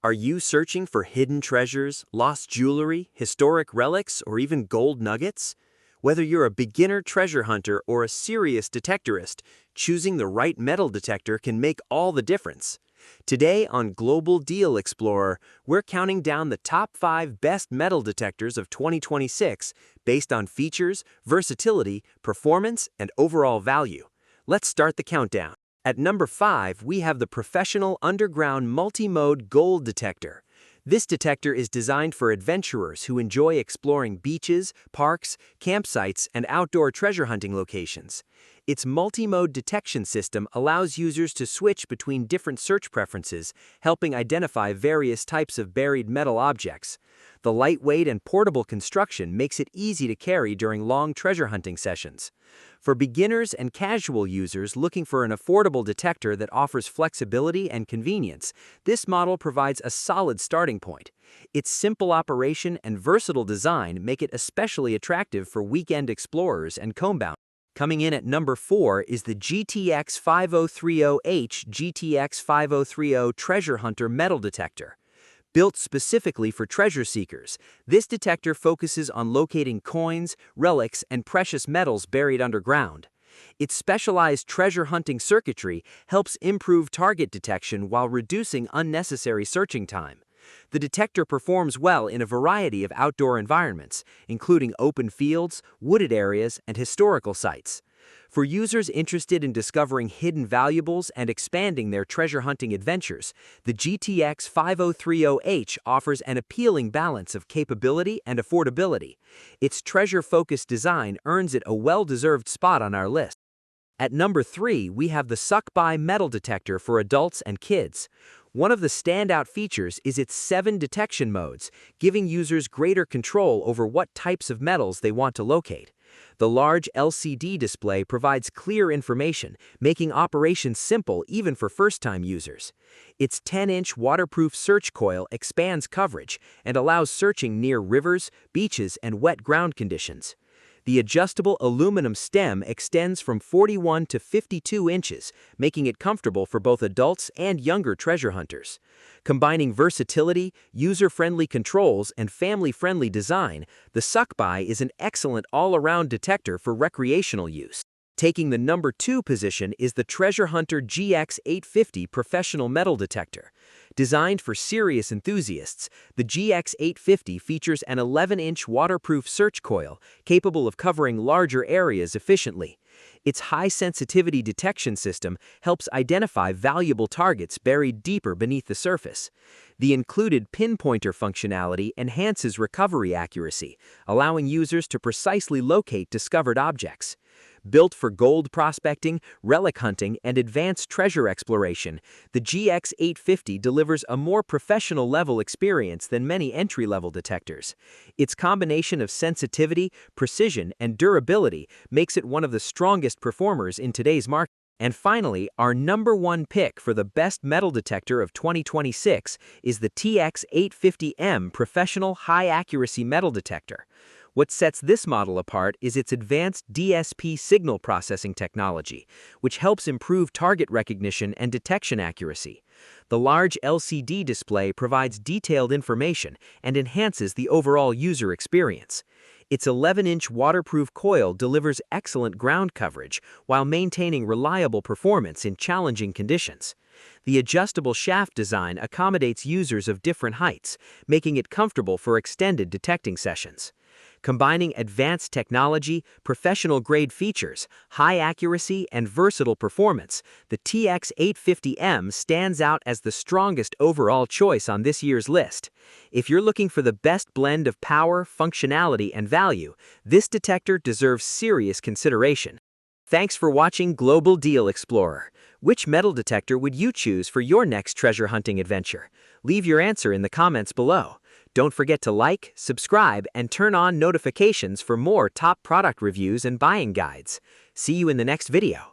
Are you searching for hidden treasures, lost jewelry, historic relics, or even gold nuggets? Whether you're a beginner treasure hunter or a serious detectorist, choosing the right metal detector can make all the difference. Today on Global Deal Explorer, we're counting down the top 5 best metal detectors of 2026 based on features, versatility, performance, and overall value. Let's start the countdown. At number 5, we have the Professional Underground Multi-Mode Gold Detector. This detector is designed for adventurers who enjoy exploring beaches, parks, campsites, and outdoor treasure hunting locations. Its multi-mode detection system allows users to switch between different search preferences, helping identify various types of buried metal objects. The lightweight and portable construction makes it easy to carry during long treasure hunting sessions. For beginners and casual users looking for an affordable detector that offers flexibility and convenience, this model provides a solid starting point. Its simple operation and versatile design make it especially attractive for weekend explorers and comb-bound. Coming in at number 4 is the GTX 5030H GTX 5030 Treasure Hunter Metal Detector. Built specifically for treasure seekers, this detector focuses on locating coins, relics, and precious metals buried underground. Its specialized treasure hunting circuitry helps improve target detection while reducing unnecessary searching time. The detector performs well in a variety of outdoor environments, including open fields, wooded areas, and historical sites. For users interested in discovering hidden valuables and expanding their treasure hunting adventures, the GTX 5030H offers an appealing balance of capability and affordability. Its treasure-focused design earns it a well-deserved spot on our list. At number 3, we have the SucceBuy Metal Detector for adults and kids. One of the standout features is its 7 detection modes, giving users greater control over what types of metals they want to locate. The large LCD display provides clear information, making operation simple even for first-time users. Its 10-inch waterproof search coil expands coverage and allows searching near rivers, beaches, and wet ground conditions. The adjustable aluminum stem extends from 41 to 52 inches, making it comfortable for both adults and younger treasure hunters. Combining versatility, user-friendly controls, and family-friendly design, the SucceBuy is an excellent all-around detector for recreational use. Taking the number 2 position is the Treasure Hunter GX850 Professional Metal Detector. Designed for serious enthusiasts, the GX850 features an 11-inch waterproof search coil capable of covering larger areas efficiently. Its high-sensitivity detection system helps identify valuable targets buried deeper beneath the surface. The included pinpointer functionality enhances recovery accuracy, allowing users to precisely locate discovered objects. Built for gold prospecting, relic hunting, and advanced treasure exploration, the GX850 delivers a more professional-level experience than many entry-level detectors. Its combination of sensitivity, precision, and durability makes it one of the strongest performers in today's market. And finally, our number 1 pick for the best metal detector of 2026 is the TX850M Professional High-Accuracy Metal Detector. What sets this model apart is its advanced DSP signal processing technology, which helps improve target recognition and detection accuracy. The large LCD display provides detailed information and enhances the overall user experience. Its 11-inch waterproof coil delivers excellent ground coverage while maintaining reliable performance in challenging conditions. The adjustable shaft design accommodates users of different heights, making it comfortable for extended detecting sessions. Combining advanced technology, professional-grade features, high accuracy, and versatile performance, the TX850M stands out as the strongest overall choice on this year's list. If you're looking for the best blend of power, functionality, and value, this detector deserves serious consideration. Thanks for watching Global Deal Explorer. Which metal detector would you choose for your next treasure hunting adventure? Leave your answer in the comments below. Don't forget to like, subscribe, and turn on notifications for more top product reviews and buying guides. See you in the next video.